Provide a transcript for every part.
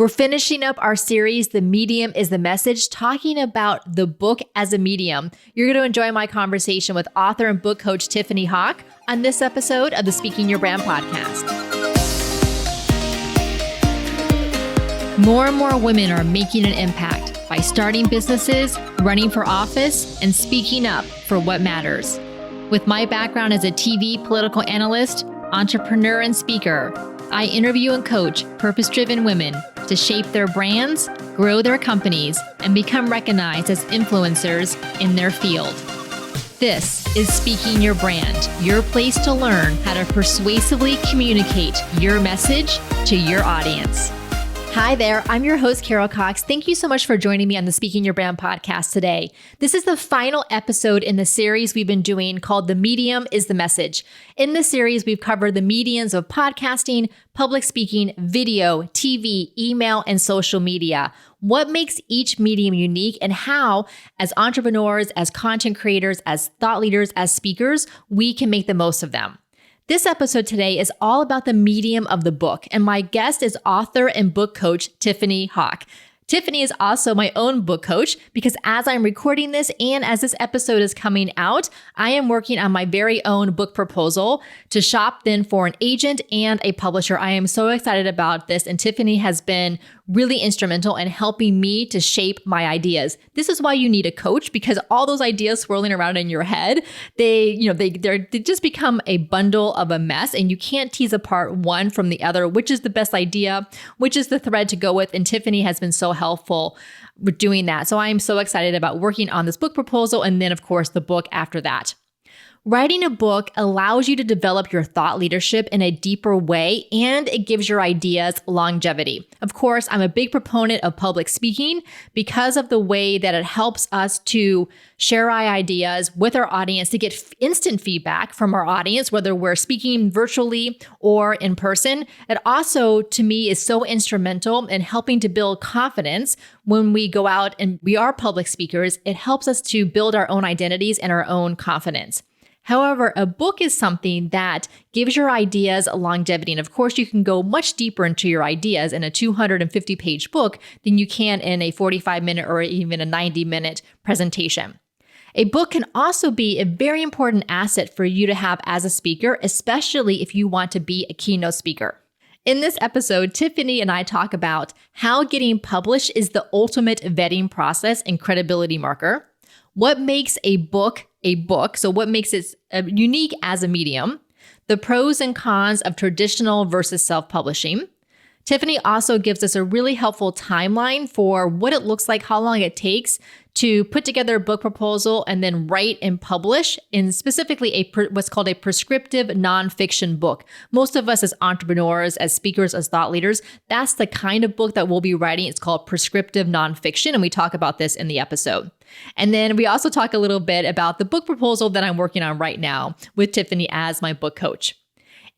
We're finishing up our series, The Medium is the Message, talking about the book as a medium. You're going to enjoy my conversation with author and book coach Tiffany Hawk on this episode of the Speaking Your Brand podcast. More and more women are making an impact by starting businesses, running for office, and speaking up for what matters. With my background as a TV political analyst, entrepreneur, and speaker, I interview and coach purpose-driven women to shape their brands, grow their companies, and become recognized as influencers in their field. This is Speaking Your Brand, your place to learn how to persuasively communicate your message to your audience. Hi there, I'm your host, Carol Cox. Thank you so much for joining me on the Speaking Your Brand podcast today. This is the final episode in the series we've been doing called The Medium is the Message. In this series, we've covered the mediums of podcasting, public speaking, video, TV, email, and social media. What makes each medium unique and how, as entrepreneurs, as content creators, as thought leaders, as speakers, we can make the most of them. This episode today is all about the medium of the book, and my guest is author and book coach Tiffany Hawk. Tiffany is also my own book coach because as I'm recording this and as this episode is coming out, I am working on my very own book proposal to shop then for an agent and a publisher. I am so excited about this, and Tiffany has been really instrumental in helping me to shape my ideas. This is why you need a coach, because all those ideas swirling around in your head, they just become a bundle of a mess, and you can't tease apart one from the other, which is the best idea, which is the thread to go with. And Tiffany has been so helpful with doing that. So I'm so excited about working on this book proposal and then, of course, the book after that. Writing a book allows you to develop your thought leadership in a deeper way, and it gives your ideas longevity. Of course, I'm a big proponent of public speaking because of the way that it helps us to share our ideas with our audience, to get instant feedback from our audience, whether we're speaking virtually or in person. It also, to me, is so instrumental in helping to build confidence when we go out and we are public speakers. It helps us to build our own identities and our own confidence. However, a book is something that gives your ideas a longevity. And of course, you can go much deeper into your ideas in a 250-page book than you can in a 45-minute or even a 90-minute presentation. A book can also be a very important asset for you to have as a speaker, especially if you want to be a keynote speaker. In this episode, Tiffany and I talk about how getting published is the ultimate vetting process and credibility marker. What makes a book a book? So what makes it unique as a medium? The pros and cons of traditional versus self-publishing. Tiffany also gives us a really helpful timeline for what it looks like, how long it takes to put together a book proposal and then write and publish in specifically what's called a prescriptive nonfiction book. Most of us as entrepreneurs, as speakers, as thought leaders, that's the kind of book that we'll be writing. It's called prescriptive nonfiction, and we talk about this in the episode. And then we also talk a little bit about the book proposal that I'm working on right now with Tiffany as my book coach.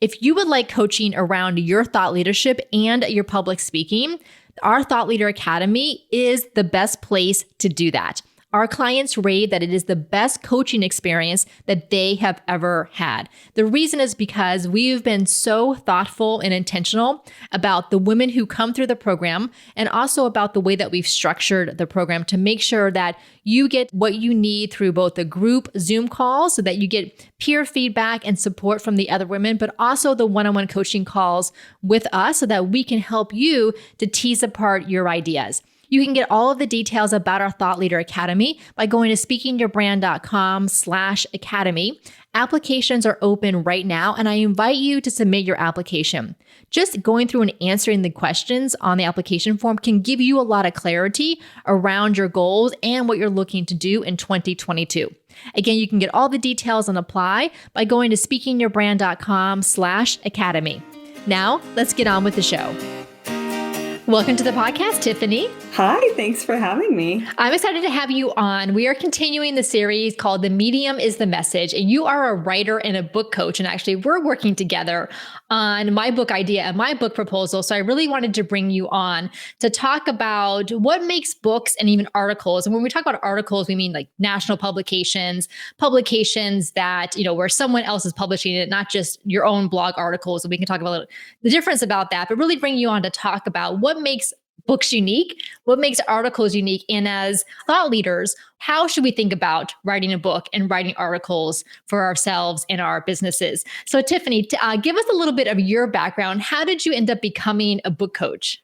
If you would like coaching around your thought leadership and your public speaking, our Thought Leader Academy is the best place to do that. Our clients rate that it is the best coaching experience that they have ever had. The reason is because we've been so thoughtful and intentional about the women who come through the program and also about the way that we've structured the program to make sure that you get what you need through both the group Zoom calls so that you get peer feedback and support from the other women, but also the one-on-one coaching calls with us so that we can help you to tease apart your ideas. You can get all of the details about our Thought Leader Academy by going to speakingyourbrand.com/academy. Applications are open right now, and I invite you to submit your application. Just going through and answering the questions on the application form can give you a lot of clarity around your goals and what you're looking to do in 2022. Again, you can get all the details and apply by going to speakingyourbrand.com/academy. Now, let's get on with the show. Welcome to the podcast, Tiffany. Hi, thanks for having me. I'm excited to have you on. We are continuing the series called The Medium is the Message, and you are a writer and a book coach, and actually we're working together on my book idea and my book proposal. So I really wanted to bring you on to talk about what makes books and even articles. And when we talk about articles, we mean like national publications that, where someone else is publishing it, not just your own blog articles. And we can talk about the difference about that, but really bring you on to talk about what makes books unique? What makes articles unique? And as thought leaders, how should we think about writing a book and writing articles for ourselves and our businesses? So Tiffany, give us a little bit of your background. How did you end up becoming a book coach?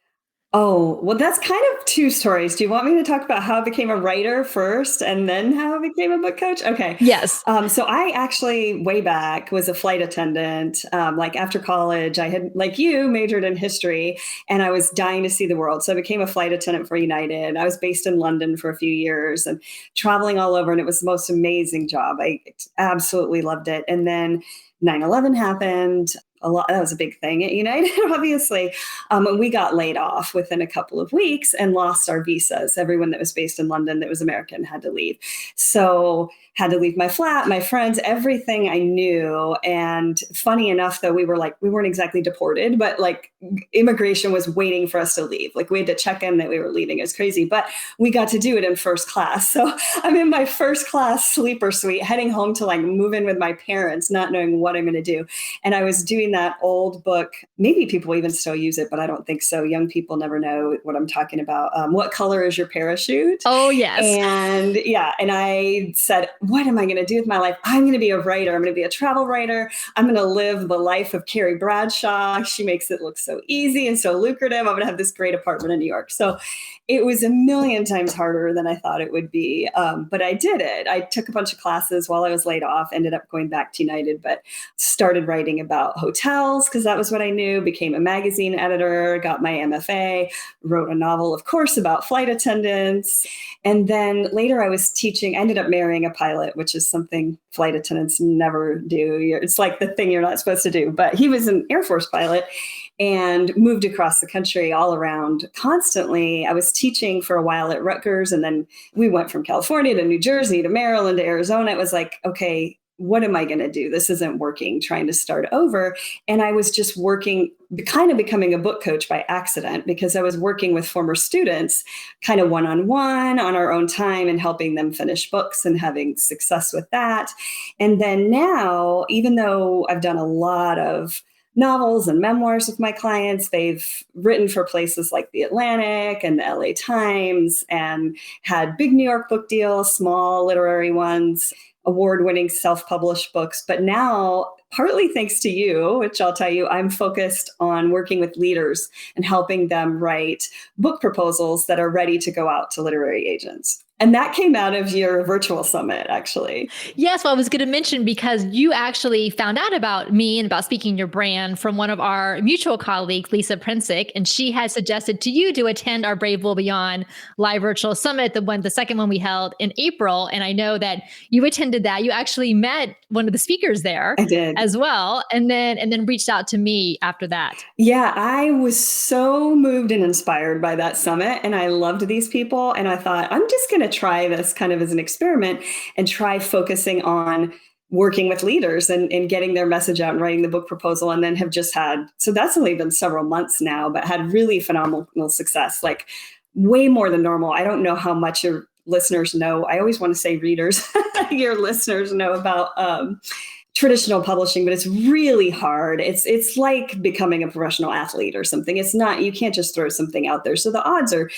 Oh, well, that's kind of two stories. Do you want me to talk about how I became a writer first and then how I became a book coach? Okay. Yes. So I actually, way back, was a flight attendant. Like after college, I had, like you, majored in history and I was dying to see the world. So I became a flight attendant for United. I was based in London for a few years and traveling all over. And it was the most amazing job. I absolutely loved it. And then 9/11 happened. That was a big thing at United, obviously. And we got laid off within a couple of weeks and lost our visas. Everyone that was based in London that was American had to leave. So had to leave my flat, my friends, everything I knew. And funny enough, though, we weren't exactly deported, but like immigration was waiting for us to leave. Like we had to check in that we were leaving. It was crazy, but we got to do it in first class. So I'm in my first class sleeper suite, heading home to like move in with my parents, not knowing what I'm going to do. And I was doing that old book. Maybe people even still use it, but I don't think so. Young people never know what I'm talking about. What color is your parachute? Oh, yes. And yeah. And I said, what am I going to do with my life? I'm going to be a writer. I'm going to be a travel writer. I'm going to live the life of Carrie Bradshaw. She makes it look so easy and so lucrative. I'm going to have this great apartment in New York. So it was a million times harder than I thought it would be. But I did it. I took a bunch of classes while I was laid off, ended up going back to United, but started writing about hotels because that was what I knew, became a magazine editor, got my MFA, wrote a novel, of course, about flight attendants. And then later I was teaching, ended up marrying a pilot, which is something flight attendants never do. It's like the thing you're not supposed to do. But he was an Air Force pilot and moved across the country all around constantly. I was teaching for a while at Rutgers, and then we went from California to New Jersey to Maryland to Arizona. It was like, okay, what am I going to do? This isn't working, trying to start over. And I was just working, kind of becoming a book coach by accident because I was working with former students kind of one-on-one on our own time and helping them finish books and having success with that. And then now, even though I've done a lot of novels and memoirs with my clients, they've written for places like The Atlantic and the LA Times and had big New York book deals, small literary ones, award-winning self-published books. But now, partly thanks to you, which I'll tell you, I'm focused on working with leaders and helping them write book proposals that are ready to go out to literary agents. And that came out of your virtual summit, actually. Yes, well, I was going to mention because you actually found out about me and about speaking your brand from one of our mutual colleagues, Lisa Prinsick, and she had suggested to you to attend our Brave Will Beyond live virtual summit, the second one we held in April. And I know that you attended that. You actually met one of the speakers there. I did. As well, and then reached out to me after that. Yeah, I was so moved and inspired by that summit, and I loved these people. And I thought, I'm just going to try this kind of as an experiment and try focusing on working with leaders and getting their message out and writing the book proposal. And then have just had, so that's only been several months now, but had really phenomenal success, like way more than normal. I don't know how much your listeners know. I always want to say readers, your listeners know about traditional publishing, but it's really hard. It's like becoming a professional athlete or something. It's not, you can't just throw something out there. So the odds are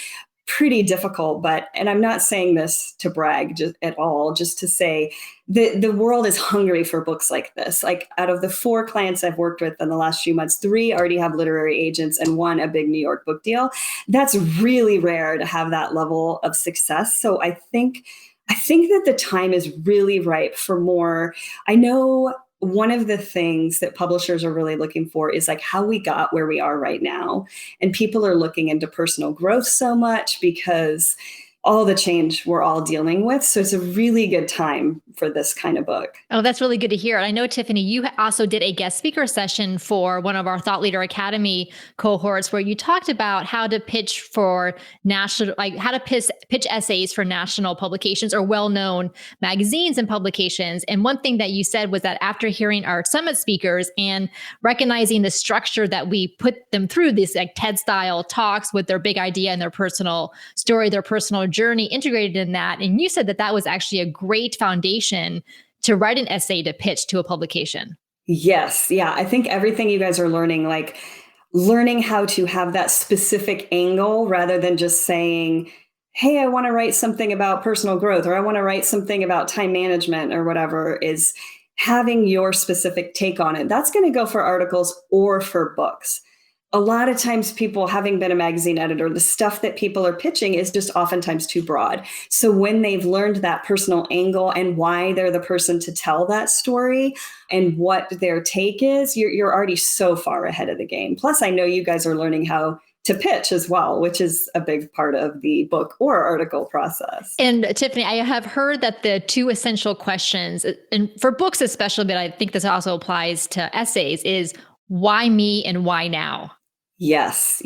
pretty difficult, and I'm not saying this to brag just at all, just to say the world is hungry for books like this. Like out of the 4 clients I've worked with in the last few months, 3 already have literary agents and 1 a big New York book deal. That's really rare to have that level of success. So I think that the time is really ripe for more. I know one of the things that publishers are really looking for is like how we got where we are right now. And people are looking into personal growth so much because all the change we're all dealing with. So it's a really good time for this kind of book. Oh, that's really good to hear. I know, Tiffany, you also did a guest speaker session for one of our Thought Leader Academy cohorts where you talked about how to pitch for national, like how to pitch essays for national publications or well-known magazines and publications. And one thing that you said was that after hearing our summit speakers and recognizing the structure that we put them through, these like TED style talks with their big idea and their personal story, their personal journey integrated in that. And you said that that was actually a great foundation to write an essay to pitch to a publication. Yes. Yeah. I think everything you guys are learning, like learning how to have that specific angle rather than just saying, hey, I want to write something about personal growth, or I want to write something about time management or whatever, is having your specific take on it. That's going to go for articles or for books. A lot of times people, having been a magazine editor, the stuff that people are pitching is just oftentimes too broad. So when they've learned that personal angle and why they're the person to tell that story and what their take is, you're already so far ahead of the game. Plus, I know you guys are learning how to pitch as well, which is a big part of the book or article process. And Tiffany, I have heard that the two essential questions, and for books especially, but I think this also applies to essays, is why me and why now? Yes.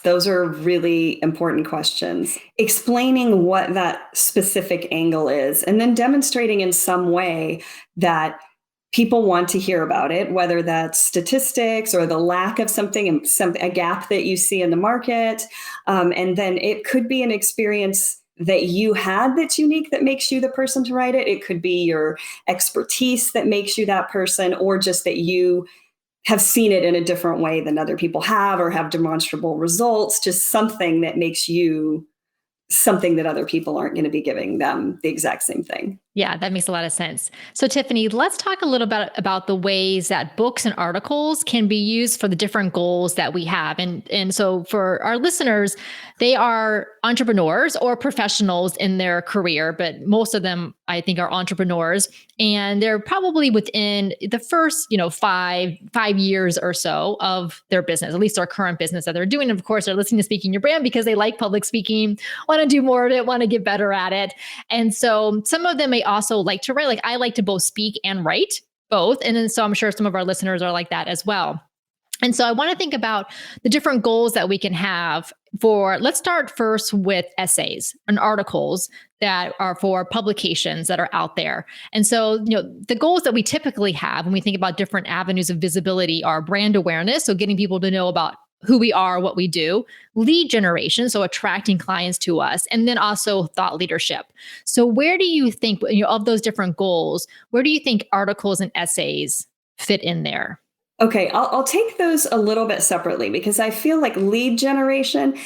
Those are really important questions. Explaining what that specific angle is, and then demonstrating in some way that people want to hear about it, whether that's statistics or the lack of something, a gap that you see in the market. And then it could be an experience that you had that's unique that makes you the person to write it. It could be your expertise that makes you that person, or just that you have seen it in a different way than other people have, or have demonstrable results, just something that makes you something that other people aren't going to be giving them the exact same thing. Yeah, that makes a lot of sense. So Tiffany, let's talk a little bit about the ways that books and articles can be used for the different goals that we have. And so for our listeners, they are entrepreneurs or professionals in their career, but most of them, I think, are entrepreneurs. And they're probably within the first, 5 years or so of their business, at least their current business that they're doing. And of course, they're listening to Speaking Your Brand because they like public speaking, want to do more of it, want to get better at it. And so some of them may also like to write. Like I like to both speak and write both. And then so I'm sure some of our listeners are like that as well. And so I want to think about the different goals that we can have for, let's start first with essays and articles that are for publications that are out there. And so, the goals that we typically have when we think about different avenues of visibility are brand awareness. So getting people to know about who we are, what we do, lead generation, so attracting clients to us, and then also thought leadership. So where do you think, of those different goals, where do you think articles and essays fit in there? Okay, I'll take those a little bit separately, because I feel like lead generation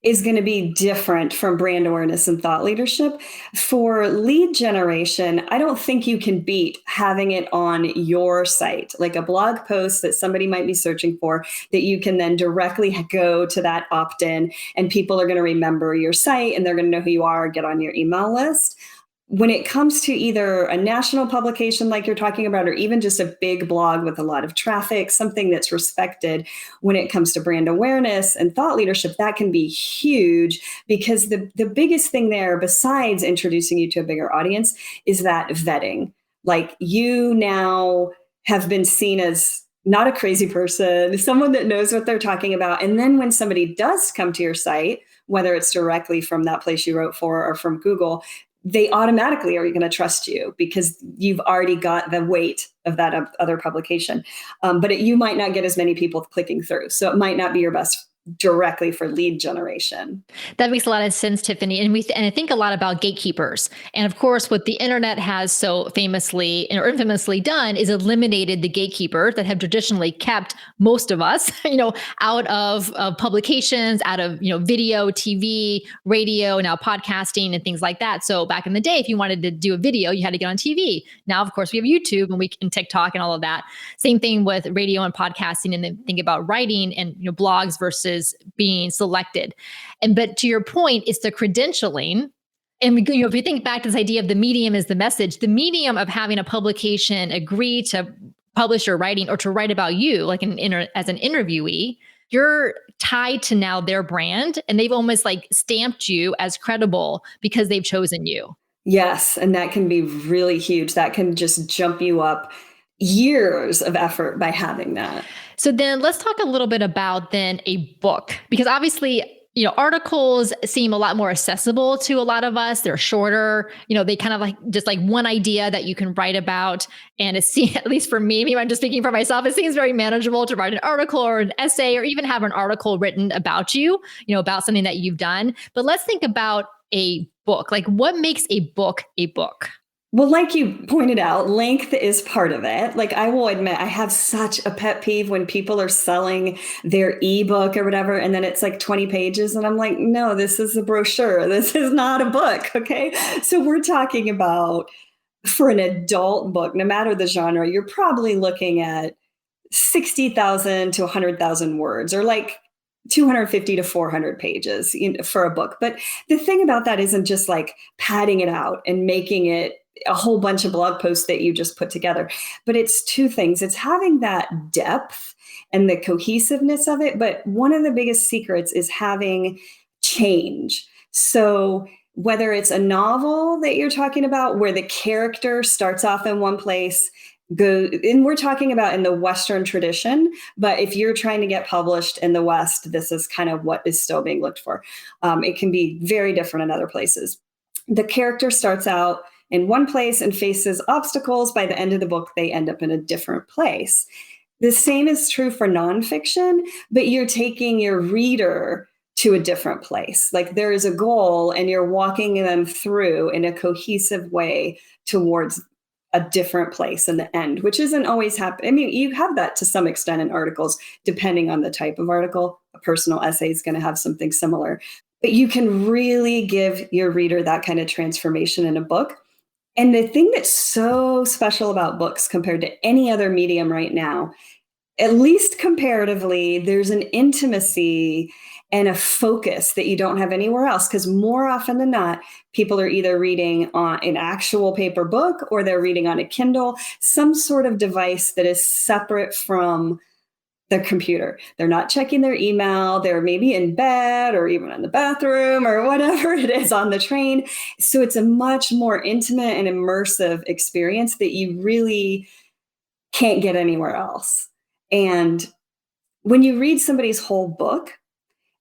is going to be different from brand awareness and thought leadership. For lead generation, I don't think you can beat having it on your site, like a blog post that somebody might be searching for, that you can then directly go to that opt-in, and people are going to remember your site and they're going to know who you are, get on your email list. When it comes to either a national publication like you're talking about, or even just a big blog with a lot of traffic, something that's respected, when it comes to brand awareness and thought leadership, that can be huge, because the biggest thing there, besides introducing you to a bigger audience, is that vetting. Like, you now have been seen as not a crazy person, someone that knows what they're talking about. And then when somebody does come to your site, whether it's directly from that place you wrote for or from Google, they automatically are going to trust you, because you've already got the weight of that other publication. But you might not get as many people clicking through. So it might not be your best directly for lead generation. That makes a lot of sense, Tiffany. And I think a lot about gatekeepers. And of course, what the internet has so famously or infamously done is eliminated the gatekeepers that have traditionally kept most of us, out of publications, out of, video, TV, radio, now podcasting and things like that. So back in the day, if you wanted to do a video, you had to get on TV. Now, of course, we have YouTube and we can TikTok and all of that. Same thing with radio and podcasting. And then think about writing and, blogs versus being selected. But to your point, it's the credentialing. And if you think back to this idea of the medium is the message, the medium of having a publication agree to publish your writing or to write about you, like as an interviewee, you're tied to now their brand, and they've almost like stamped you as credible because they've chosen you. Yes, and that can be really huge. That can just jump you up years of effort by having that. So then let's talk a little bit about then a book, because obviously, articles seem a lot more accessible to a lot of us. They're shorter, they kind of like just like one idea that you can write about. And it seems, at least for me, maybe I'm just speaking for myself, it seems very manageable to write an article or an essay, or even have an article written about you, about something that you've done. But let's think about a book. Like, what makes a book a book? Well, like you pointed out, length is part of it. Like I will admit, I have such a pet peeve when people are selling their ebook or whatever, and then it's like 20 pages. And I'm like, no, this is a brochure. This is not a book. Okay. So we're talking about for an adult book, no matter the genre, you're probably looking at 60,000 to 100,000 words or like 250 to 400 pages for a book. But the thing about that isn't just like padding it out and making it a whole bunch of blog posts that you just put together, but it's two things. It's having that depth and the cohesiveness of it. But one of the biggest secrets is having change. So whether it's a novel that you're talking about where the character starts off in one place, and we're talking about in the Western tradition, but if you're trying to get published in the West, this is kind of what is still being looked for. It can be very different in other places. The character starts out in one place and faces obstacles. By the end of the book, they end up in a different place. The same is true for nonfiction, but you're taking your reader to a different place. Like there is a goal and you're walking them through in a cohesive way towards a different place in the end, which isn't always happening. I mean, you have that to some extent in articles, depending on the type of article. A personal essay is going to have something similar, but you can really give your reader that kind of transformation in a book. And the thing that's so special about books compared to any other medium right now, at least comparatively, there's an intimacy and a focus that you don't have anywhere else. Because more often than not, people are either reading on an actual paper book or they're reading on a Kindle, some sort of device that is separate from the computer. They're not checking their email. They're maybe in bed or even in the bathroom or whatever it is on the train. So it's a much more intimate and immersive experience that you really can't get anywhere else. And when you read somebody's whole book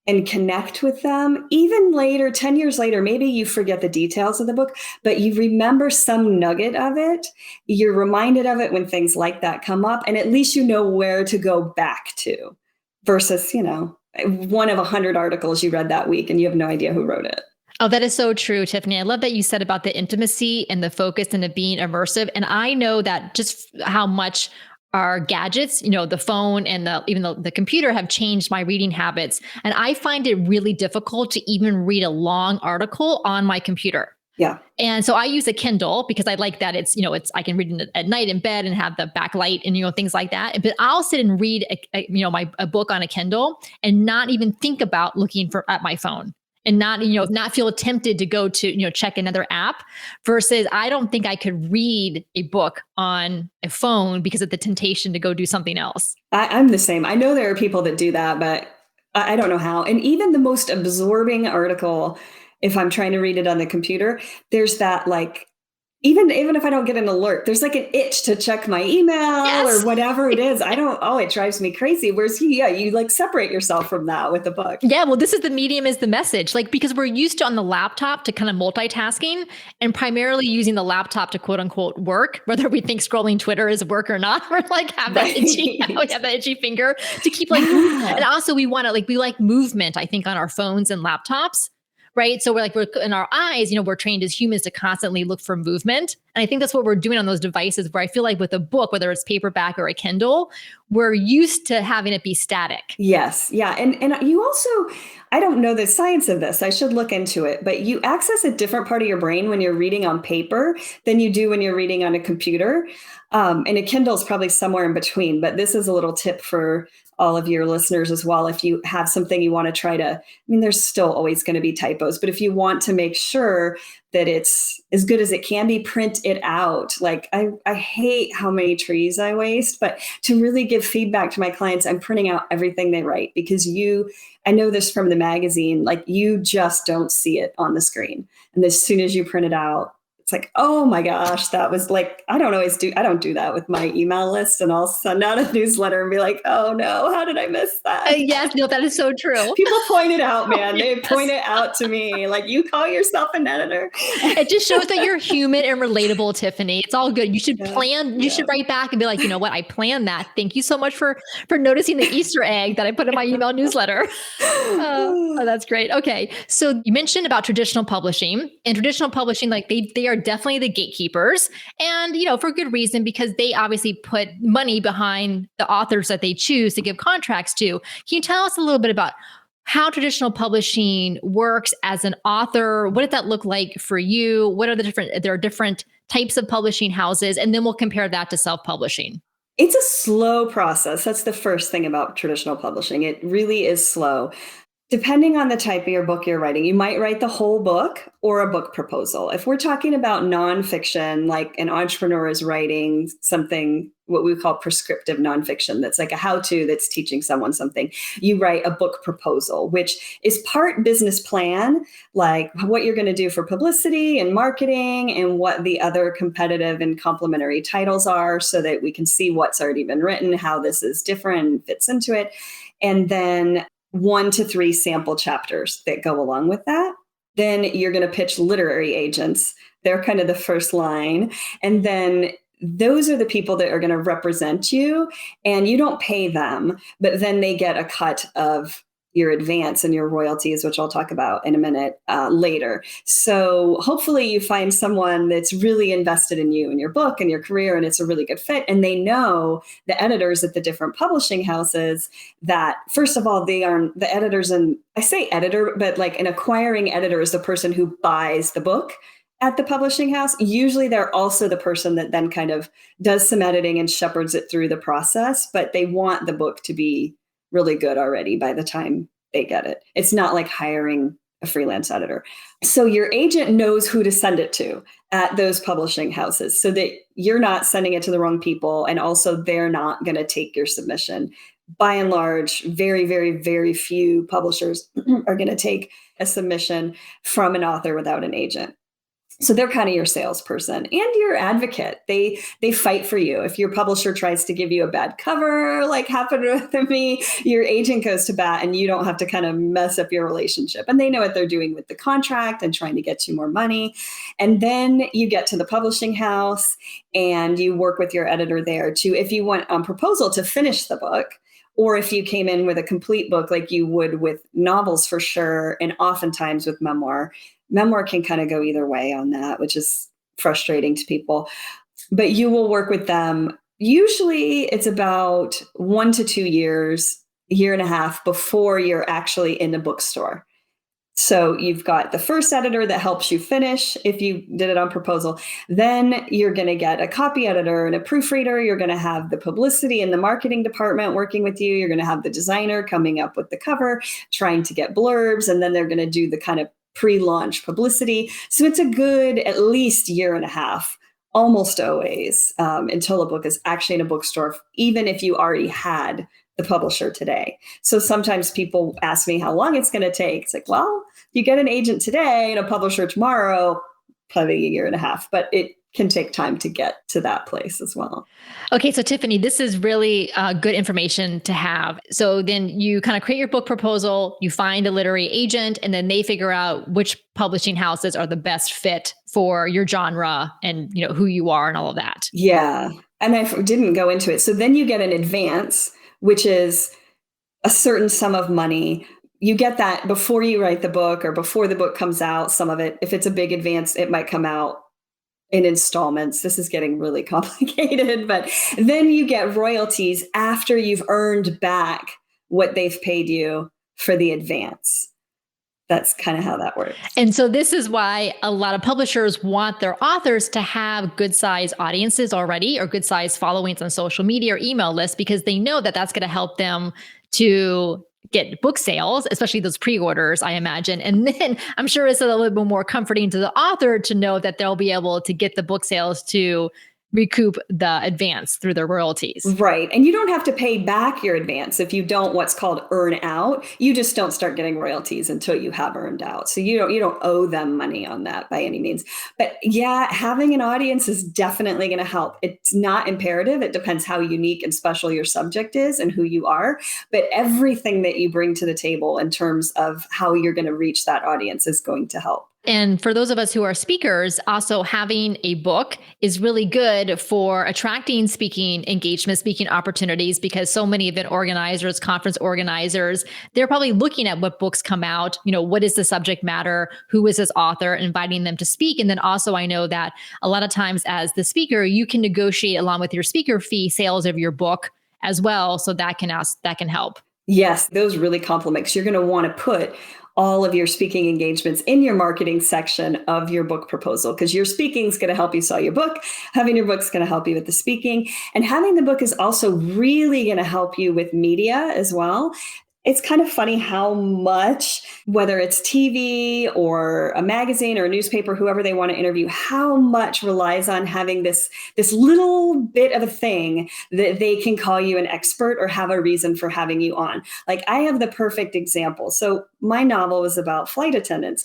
and connect with them, even later, 10 years later, maybe you forget the details of the book, but you remember some nugget of it. You're reminded of it when things like that come up, and at least you know where to go back to versus, one of 100 articles you read that week and you have no idea who wrote it. Oh, that is so true, Tiffany. I love that you said about the intimacy and the focus and it being immersive. And I know that just how much our gadgets, the phone and even the computer have changed my reading habits. And I find it really difficult to even read a long article on my computer. Yeah. And so I use a Kindle because I like that I can read it at night in bed and have the backlight and, things like that. But I'll sit and read a book on a Kindle and not even think about looking at my phone. And not feel tempted to go to, check another app versus I don't think I could read a book on a phone because of the temptation to go do something else. I'm the same. I know there are people that do that, but I don't know how. And even the most absorbing article, if I'm trying to read it on the computer, there's that even if I don't get an alert, there's like an itch to check my email or whatever it is. It drives me crazy. Whereas you separate yourself from that with the book. Yeah. Well, this is the medium is the message, because we're used to on the laptop to kind of multitasking and primarily using the laptop to quote unquote work, whether we think scrolling Twitter is work or not, or have that itchy finger to keep and also we want to we like movement, I think, on our phones and laptops. Right. So we're in our eyes, we're trained as humans to constantly look for movement. And I think that's what we're doing on those devices where I feel like with a book, whether it's paperback or a Kindle, we're used to having it be static. Yes. Yeah. And you also, I don't know the science of this. I should look into it, but you access a different part of your brain when you're reading on paper than you do when you're reading on a computer. And a Kindle is probably somewhere in between, but this is a little tip for all of your listeners as well. If you have something you want to try to, there's still always going to be typos, but if you want to make sure that it's as good as it can be, print it out. I hate how many trees I waste, but to really give feedback to my clients, I'm printing out everything they write because I know this from the magazine, you just don't see it on the screen. And as soon as you print it out, it's oh my gosh, that was I don't do that with my email list, and I'll send out a newsletter and be oh no, how did I miss that? Yes, no, that is so true. People point it out, man. They point it out to me. You call yourself an editor. It just shows that you're human and relatable, Tiffany. It's all good. You should plan. You should write back and be you know what? I planned that. Thank you so much for noticing the Easter egg that I put in my email newsletter. Oh, that's great. Okay. So you mentioned about traditional publishing, and traditional publishing, they are are definitely the gatekeepers. And, for good reason, because they obviously put money behind the authors that they choose to give contracts to. Can you tell us a little bit about how traditional publishing works as an author? What did that look like for you? What are there are different types of publishing houses, and then we'll compare that to self-publishing. It's a slow process. That's the first thing about traditional publishing. It really is slow. Depending on the type of your book you're writing, you might write the whole book or a book proposal. If we're talking about nonfiction, like an entrepreneur is writing something, what we call prescriptive nonfiction, that's like a how-to that's teaching someone something, you write a book proposal, which is part business plan, like what you're going to do for publicity and marketing and what the other competitive and complementary titles are so that we can see what's already been written, how this is different and fits into it. And then 1 to 3 sample chapters that go along with that. Then you're going to pitch literary agents. They're kind of the first line. And then those are the people that are going to represent you, and you don't pay them, but then they get a cut of your advance and your royalties, which I'll talk about in a minute later. So hopefully you find someone that's really invested in you and your book and your career, and it's a really good fit. And they know, the editors at the different publishing houses, that first of all, they are the editors, and I say editor, but like an acquiring editor is the person who buys the book at the publishing house. Usually they're also the person that then kind of does some editing and shepherds it through the process, but they want the book to be really good already by the time they get it. It's not like hiring a freelance editor. So your agent knows who to send it to at those publishing houses so that you're not sending it to the wrong people. And also they're not going to take your submission. By and large, very, very, very few publishers are going to take a submission from an author without an agent. So they're kind of your salesperson and your advocate. They fight for you. If your publisher tries to give you a bad cover, like happened with me, your agent goes to bat and you don't have to kind of mess up your relationship. And they know what they're doing with the contract and trying to get you more money. And then you get to the publishing house and you work with your editor there to, if you want a proposal to finish the book, or if you came in with a complete book like you would with novels for sure, and oftentimes with memoir. Memoir can kind of go either way on that, which is frustrating to people. But you will work with them. Usually it's about 1 to 2 years, a year and a half before you're actually in a bookstore. So you've got the first editor that helps you finish if you did it on proposal. Then you're going to get a copy editor and a proofreader. You're going to have the publicity and the marketing department working with you. You're going to have the designer coming up with the cover, trying to get blurbs, and then they're going to do the kind of pre-launch publicity. So it's a good at least year and a half, almost always, until a book is actually in a bookstore, even if you already had the publisher today. So sometimes people ask me how long it's going to take. It's like, well, you get an agent today and a publisher tomorrow, probably a year and a half, but it can take time to get to that place as well. Okay, so Tiffany, this is really good information to have. So then you kind of create your book proposal, you find a literary agent, and then they figure out which publishing houses are the best fit for your genre and who you are and all of that. Yeah, and I didn't go into it. So then you get an advance, which is a certain sum of money. You get that before you write the book or before the book comes out. Some of it, if it's a big advance, it might come out in installments. This is getting really complicated, but then you get royalties after you've earned back what they've paid you for the advance. That's kind of how that works. And so this is why a lot of publishers want their authors to have good size audiences already, or good size followings on social media or email lists, because they know that that's going to help them to get book sales, especially those pre-orders, I imagine. And then I'm sure it's a little bit more comforting to the author to know that they'll be able to get the book sales to recoup the advance through their royalties. Right. And you don't have to pay back your advance if you don't what's called earn out. You just don't start getting royalties until you have earned out. So you don't owe them money on that by any means. But yeah, having an audience is definitely going to help. It's not imperative. It depends how unique and special your subject is and who you are. But everything that you bring to the table in terms of how you're going to reach that audience is going to help. And for those of us who are speakers, also having a book is really good for attracting speaking engagement, speaking opportunities, because so many event organizers, conference organizers, they're probably looking at what books come out, what is the subject matter, who is this author, inviting them to speak. And then also I know that a lot of times as the speaker, you can negotiate along with your speaker fee sales of your book as well. So that can help. Yes, those really complement, because you're going to want to put all of your speaking engagements in your marketing section of your book proposal, because your speaking is going to help you sell your book. Having your book is going to help you with the speaking. And having the book is also really going to help you with media as well. It's kind of funny how much, whether it's TV or a magazine or a newspaper, whoever they want to interview, how much relies on having this little bit of a thing that they can call you an expert or have a reason for having you on. Like, I have the perfect example. So my novel was about flight attendants.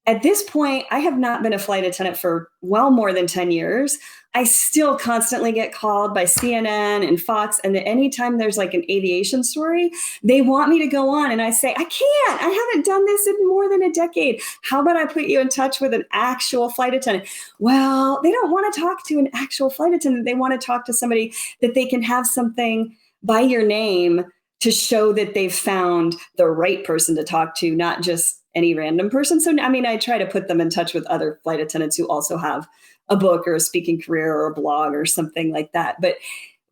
At this point, I have not been a flight attendant for well more than 10 years. I still constantly get called by CNN and Fox. And anytime there's like an aviation story, they want me to go on. And I say, I can't. I haven't done this in more than a decade. How about I put you in touch with an actual flight attendant? Well, they don't want to talk to an actual flight attendant. They want to talk to somebody that they can have something by your name to show that they've found the right person to talk to, not just any random person. So, I try to put them in touch with other flight attendants who also have a book or a speaking career or a blog or something like that. But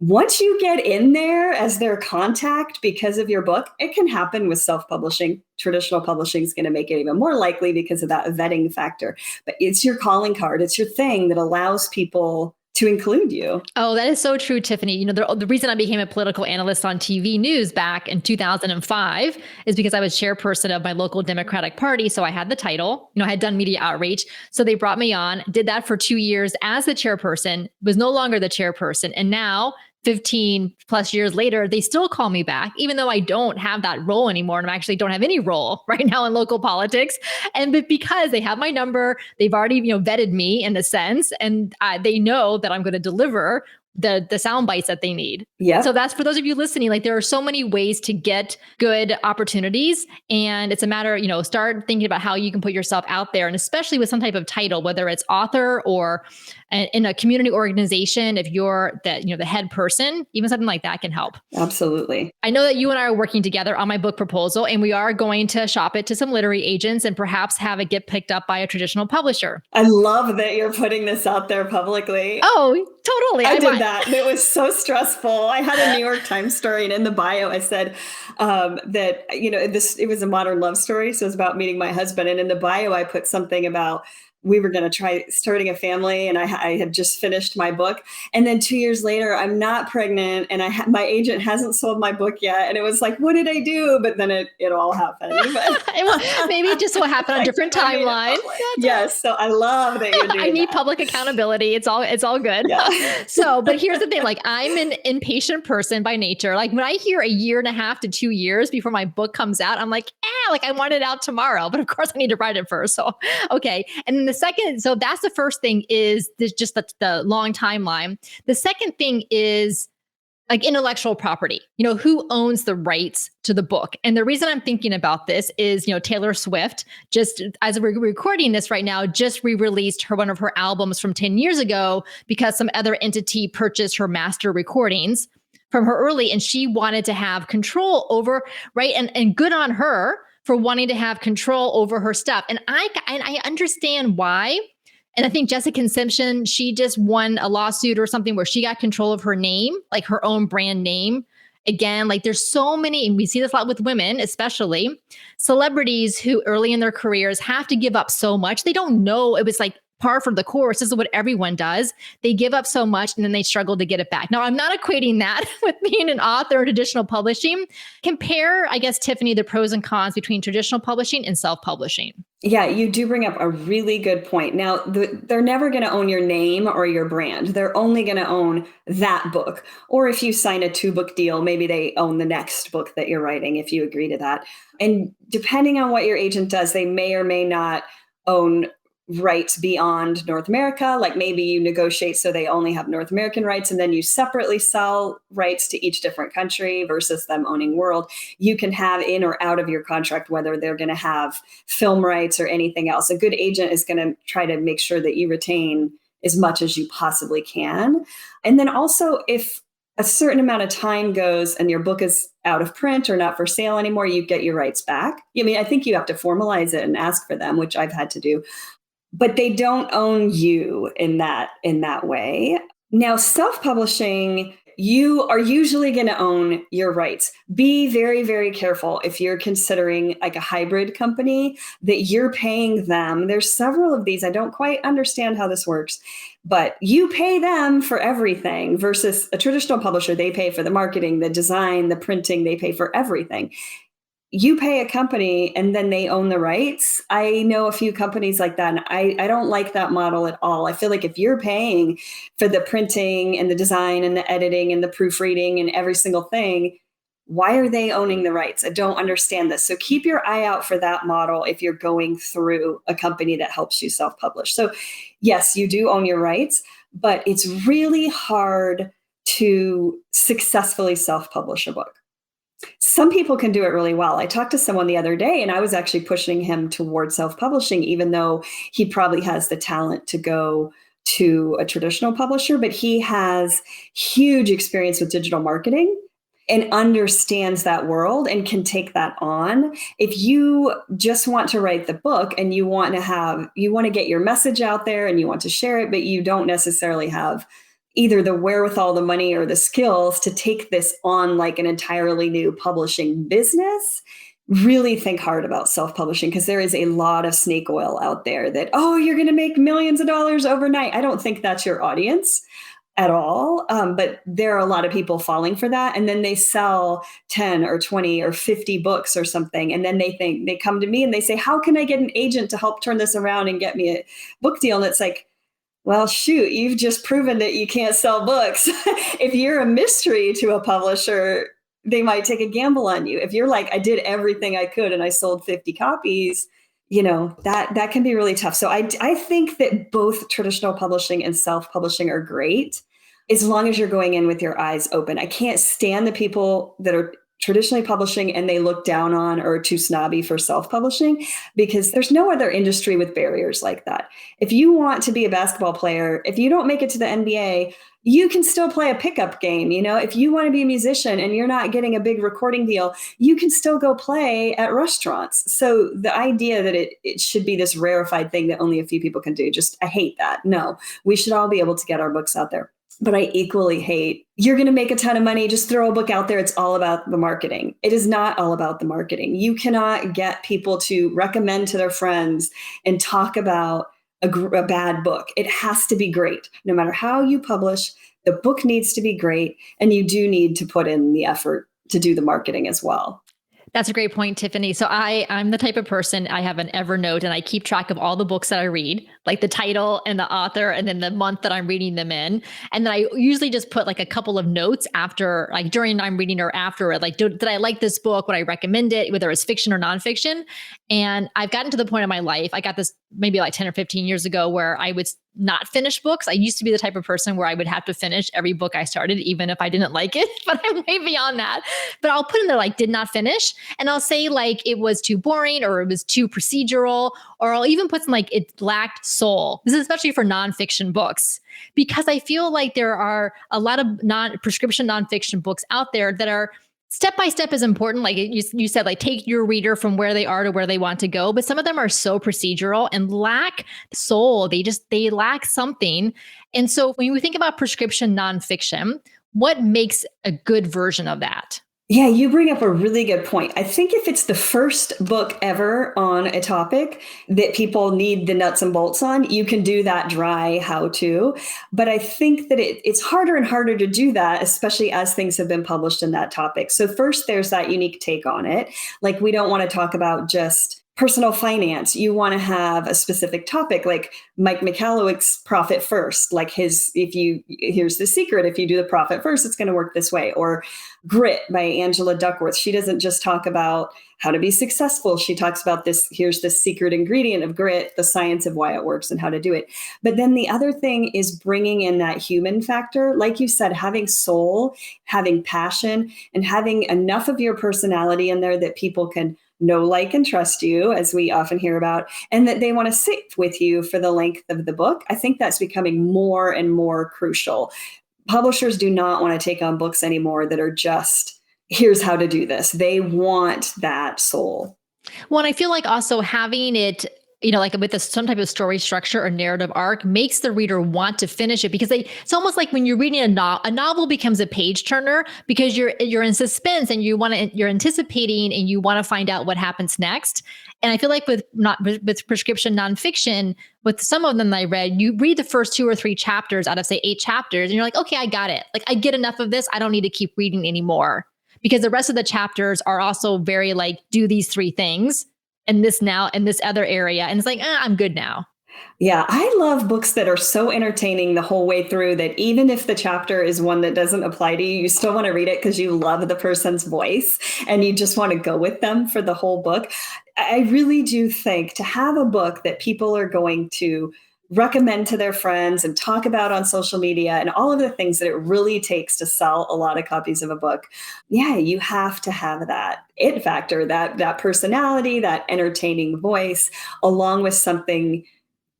once you get in there as their contact because of your book, it can happen with self-publishing. Traditional publishing is going to make it even more likely because of that vetting factor. But it's your calling card. It's your thing that allows people to include you. Oh, that is so true, Tiffany. The reason I became a political analyst on TV news back in 2005 is because I was chairperson of my local Democratic Party. So I had the title, I had done media outreach. So they brought me on, did that for 2 years as the chairperson, was no longer the chairperson. And now 15 plus years later, they still call me back, even though I don't have that role anymore. And I actually don't have any role right now in local politics. But because they have my number, they've already, vetted me in a sense, and they know that I'm going to deliver the sound bites that they need. Yeah. So that's for those of you listening, like there are so many ways to get good opportunities. And it's a matter, start thinking about how you can put yourself out there. And especially with some type of title, whether it's author or in a community organization, if you're the head person, even something like that can help. Absolutely. I know that you and I are working together on my book proposal, and we are going to shop it to some literary agents and perhaps have it get picked up by a traditional publisher. I love that you're putting this out there publicly. Oh, totally. I did that. It was so stressful. I had a New York Times story, and in the bio, I said that, it was a modern love story. So it was about meeting my husband. And in the bio, I put something about we were going to try starting a family, and I had just finished my book. And then 2 years later, I'm not pregnant, and my agent hasn't sold my book yet. And it was like, what did I do? But then it all happened. Maybe it just will happen on a different timeline. Yes. So I love that you're doing I need that. public accountability. It's all good. Yeah. But here's the thing, like I'm an impatient person by nature. Like when I hear 1.5 to 2 years before my book comes out, I'm like, I want it out tomorrow. But of course I need to write it first. So, okay. And then the second, so that's the first thing is this, just the long timeline. The second thing is like intellectual property, who owns the rights to the book? And the reason I'm thinking about this is, Taylor Swift, just as we're recording this right now, just re-released one of her albums from 10 years ago because some other entity purchased her master recordings from her early, and she wanted to have control over, right? And good on her for wanting to have control over her stuff. And I understand why. And I think Jessica Simpson, she just won a lawsuit or something where she got control of her name, like her own brand name. Again, like there's so many, and we see this a lot with women, especially celebrities who early in their careers have to give up so much. They don't know it was like par for the course. This is what everyone does. They give up so much and then they struggle to get it back. Now, I'm not equating that with being an author or traditional publishing. Compare, I guess, Tiffany, the pros and cons between traditional publishing and self-publishing. Yeah, you do bring up a really good point. Now, they're never going to own your name or your brand. They're only going to own that book. Or if you sign a 2-book deal, maybe they own the next book that you're writing, if you agree to that. And depending on what your agent does, they may or may not own rights beyond North America. Like maybe you negotiate so they only have North American rights, and then you separately sell rights to each different country versus them owning world. You can have in or out of your contract whether they're going to have film rights or anything else. A good agent is going to try to make sure that you retain as much as you possibly can. And then also, if a certain amount of time goes and your book is out of print or not for sale anymore, you get your rights back. I mean, I think you have to formalize it and ask for them, which I've had to do. But they don't own you in that way. Now, self-publishing, you are usually going to own your rights. Be very, very careful if you're considering like a hybrid company that you're paying them. There's several of these. I don't quite understand how this works, but you pay them for everything versus a traditional publisher. They pay for the marketing, the design, the printing, they pay for everything. You pay a company and then they own the rights. I know a few companies like that, and I don't like that model at all. I feel like if you're paying for the printing and the design and the editing and the proofreading and every single thing, why are they owning the rights? I don't understand this. So keep your eye out for that model if you're going through a company that helps you self-publish. So yes, you do own your rights, but it's really hard to successfully self-publish a book. Some people can do it really well. I talked to someone the other day and I was actually pushing him towards self-publishing, even though he probably has the talent to go to a traditional publisher, but he has huge experience with digital marketing and understands that world and can take that on. If you just want to write the book and you want to get your message out there and you want to share it, but you don't necessarily have either the wherewithal, the money, or the skills to take this on like an entirely new publishing business, really think hard about self-publishing, because there is a lot of snake oil out there that, oh, you're going to make millions of dollars overnight. I don't think that's your audience at all. But there are a lot of people falling for that. And then they sell 10 or 20 or 50 books or something. And then they come to me and they say, how can I get an agent to help turn this around and get me a book deal? And it's like, well, shoot, you've just proven that you can't sell books. If you're a mystery to a publisher, they might take a gamble on you. If you're like, I did everything I could and I sold 50 copies, that can be really tough. So I think that both traditional publishing and self-publishing are great as long as you're going in with your eyes open. I can't stand the people that are traditionally publishing and they look down on or are too snobby for self-publishing, because there's no other industry with barriers like that. If you want to be a basketball player, if you don't make it to the NBA, you can still play a pickup game. If you want to be a musician and you're not getting a big recording deal, you can still go play at restaurants. So the idea that it should be this rarefied thing that only a few people can do, I hate that. No, we should all be able to get our books out there. But I equally hate, you're going to make a ton of money, just throw a book out there. It's all about the marketing. It is not all about the marketing. You cannot get people to recommend to their friends and talk about a bad book. It has to be great. No matter how you publish, the book needs to be great. And you do need to put in the effort to do the marketing as well. That's a great point, Tiffany. So I'm the type of person, I have an Evernote and I keep track of all the books that I read, like the title and the author, and then the month that I'm reading them in. And then I usually just put like a couple of notes after, like during I'm reading or after, like, did I like this book? Would I recommend it, whether it's fiction or nonfiction? And I've gotten to the point in my life, I got this maybe like 10 or 15 years ago, where I would not finish books. I used to be the type of person where I would have to finish every book I started, even if I didn't like it, but I'm way beyond that. But I'll put in there like did not finish. And I'll say like it was too boring or it was too procedural, or I'll even put some like it lacked soul. This is especially for nonfiction books, because I feel like there are a lot of prescription nonfiction books out there that are step-by-step is important. Like you said, like take your reader from where they are to where they want to go. But some of them are so procedural and lack soul. They lack something. And so when we think about prescription nonfiction, what makes a good version of that? Yeah, you bring up a really good point. I think if it's the first book ever on a topic that people need the nuts and bolts on, you can do that dry how-to. But I think that it's harder and harder to do that, especially as things have been published in that topic. So first, there's that unique take on it. Like we don't want to talk about just personal finance, you want to have a specific topic like Mike Michalowic's Profit First. Like here's the secret. If you do the profit first, it's going to work this way. Or Grit by Angela Duckworth. She doesn't just talk about how to be successful. She talks about this. Here's the secret ingredient of grit, the science of why it works and how to do it. But then the other thing is bringing in that human factor. Like you said, having soul, having passion, and having enough of your personality in there that people can know, like, and trust you, as we often hear about, and that they want to sit with you for the length of the book. I think that's becoming more and more crucial. Publishers do not want to take on books anymore that are just, here's how to do this. They want that soul. Well, and I feel like also having it, like with some type of story structure or narrative arc makes the reader want to finish it, because it's almost like when you're reading a novel becomes a page turner, because you're in suspense and you're anticipating and you want to find out what happens next. And I feel like with prescription nonfiction, with some of them I read, you read the first 2 or 3 chapters out of say 8 chapters, and you're like, okay, I got it. Like, I get enough of this. I don't need to keep reading anymore, because the rest of the chapters are also very like, do these 3 things and this now and this other area. And it's like, I'm good now. Yeah, I love books that are so entertaining the whole way through that even if the chapter is one that doesn't apply to you, you still want to read it because you love the person's voice and you just want to go with them for the whole book. I really do think to have a book that people are going to recommend to their friends and talk about on social media and all of the things that it really takes to sell a lot of copies of a book. Yeah, you have to have that it factor, that personality, that entertaining voice, along with something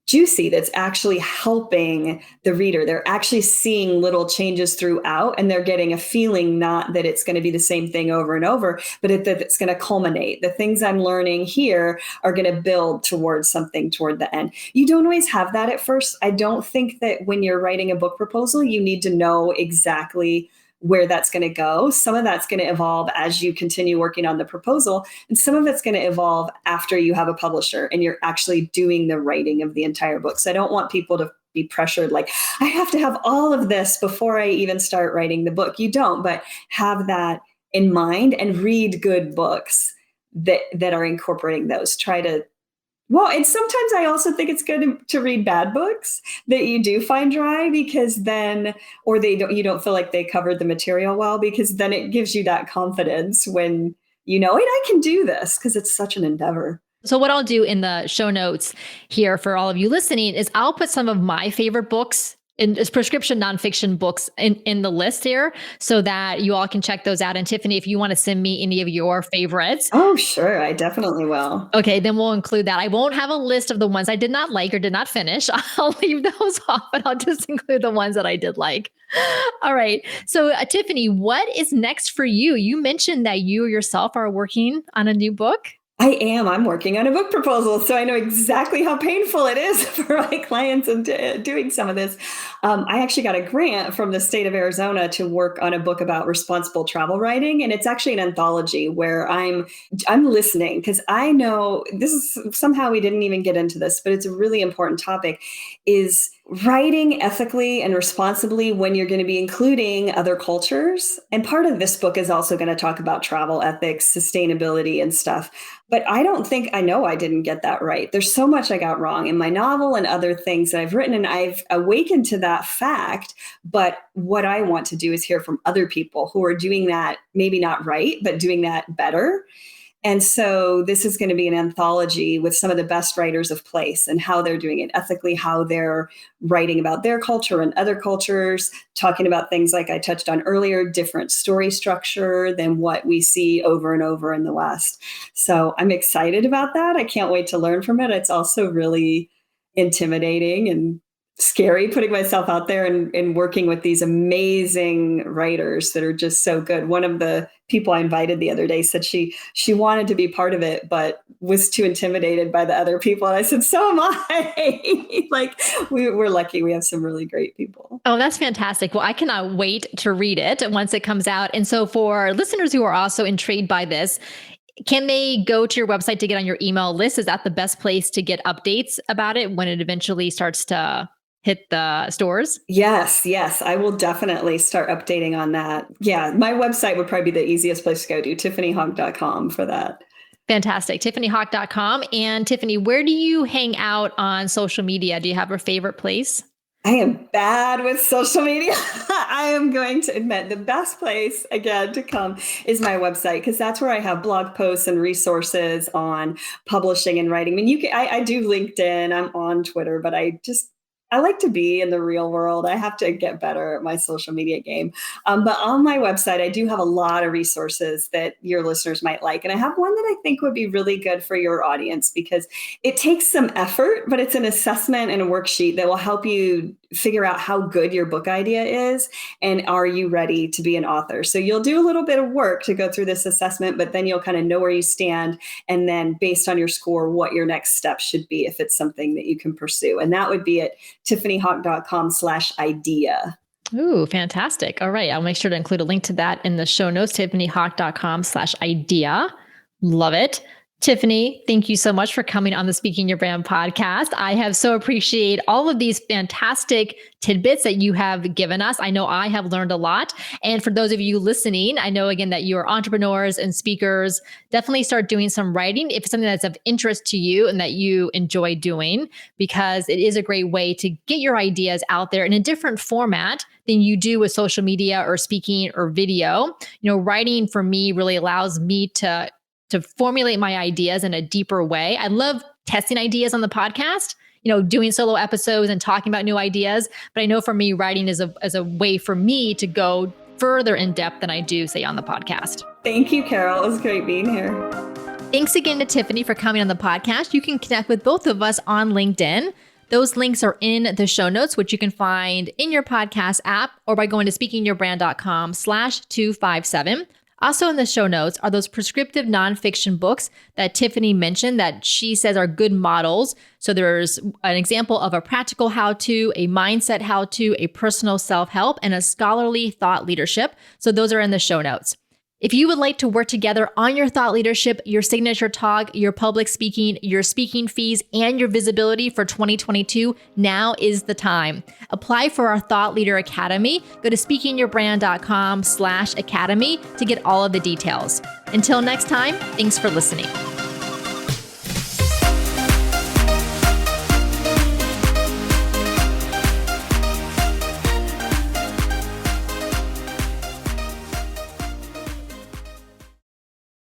juicy that's actually helping the reader. They're actually seeing little changes throughout, and they're getting a feeling, not that it's going to be the same thing over and over, but that it's going to culminate. The things I'm learning here are going to build towards something toward the end. You don't always have that at first. I don't think that when you're writing a book proposal, you need to know exactly where that's going to go. Some of that's going to evolve as you continue working on the proposal, and some of it's going to evolve after you have a publisher and you're actually doing the writing of the entire book. So I don't want people to be pressured like, I have to have all of this before I even start writing the book. You don't, but have that in mind and read good books that are incorporating those. Well, and sometimes I also think it's good to read bad books that you do find dry, because then, or you don't feel like they covered the material well, because then it gives you that confidence when you know, and I can do this, because it's such an endeavor. So what I'll do in the show notes here for all of you listening is I'll put some of my favorite books in prescription nonfiction books in the list here, so that you all can check those out. And Tiffany, if you want to send me any of your favorites. Oh, sure. I definitely will. Okay, then we'll include that. I won't have a list of the ones I did not like or did not finish. I'll leave those off, but I'll just include the ones that I did like. All right. So Tiffany, what is next for you? You mentioned that you yourself are working on a new book. I am. I'm working on a book proposal, so I know exactly how painful it is for my clients and doing some of this. I actually got a grant from the state of Arizona to work on a book about responsible travel writing, and it's actually an anthology where I'm listening, because I know this is somehow we didn't even get into this, but it's a really important topic, is writing ethically and responsibly when you're going to be including other cultures. And part of this book is also going to talk about travel ethics, sustainability, and stuff. But I know I didn't get that right. There's so much I got wrong in my novel and other things that I've written, and I've awakened to that fact. But what I want to do is hear from other people who are doing that, maybe not right, but doing that better. And so this is going to be an anthology with some of the best writers of place and how they're doing it ethically, how they're writing about their culture and other cultures, talking about things like I touched on earlier, different story structure than what we see over and over in the West. So I'm excited about that. I can't wait to learn from it. It's also really intimidating and scary putting myself out there and working with these amazing writers that are just so good. One of the people I invited the other day said she wanted to be part of it, but was too intimidated by the other people. And I said, so am I. Like, we're lucky. We have some really great people. Oh, that's fantastic. Well, I cannot wait to read it once it comes out. And so for listeners who are also intrigued by this, can they go to your website to get on your email list? Is that the best place to get updates about it when it eventually starts to hit the stores? Yes. I will definitely start updating on that. Yeah, my website would probably be the easiest place to go to, tiffanyhawk.com for that. Fantastic. TiffanyHawk.com. And Tiffany, where do you hang out on social media? Do you have a favorite place? I am bad with social media. I am going to admit the best place, again, to come is my website, because that's where I have blog posts and resources on publishing and writing. I mean, I do LinkedIn, I'm on Twitter, but I like to be in the real world. I have to get better at my social media game. But on my website, I do have a lot of resources that your listeners might like. And I have one that I think would be really good for your audience, because it takes some effort, but it's an assessment and a worksheet that will help you figure out how good your book idea is and are you ready to be an author. So you'll do a little bit of work to go through this assessment, but then you'll kind of know where you stand, and then based on your score, what your next step should be if it's something that you can pursue. And that would be at tiffanyhawk.com/idea. Ooh, fantastic. All right. I'll make sure to include a link to that in the show notes, tiffanyhawk.com/idea. Love it. Tiffany, thank you so much for coming on the Speaking Your Brand podcast. I have so appreciate all of these fantastic tidbits that you have given us. I know I have learned a lot. And for those of you listening, I know again that you are entrepreneurs and speakers. Definitely start doing some writing if it's something that's of interest to you and that you enjoy doing, because it is a great way to get your ideas out there in a different format than you do with social media or speaking or video. Writing for me really allows me to formulate my ideas in a deeper way. I love testing ideas on the podcast, doing solo episodes and talking about new ideas. But I know for me, writing is a way for me to go further in depth than I do, say, on the podcast. Thank you, Carol. It was great being here. Thanks again to Tiffany for coming on the podcast. You can connect with both of us on LinkedIn. Those links are in the show notes, which you can find in your podcast app or by going to speakingyourbrand.com/257. Also in the show notes are those prescriptive nonfiction books that Tiffany mentioned that she says are good models. So there's an example of a practical how-to, a mindset how-to, a personal self-help, and a scholarly thought leadership. So those are in the show notes. If you would like to work together on your thought leadership, your signature talk, your public speaking, your speaking fees, and your visibility for 2022, now is the time. Apply for our Thought Leader Academy. Go to speakingyourbrand.com/academy to get all of the details. Until next time, thanks for listening.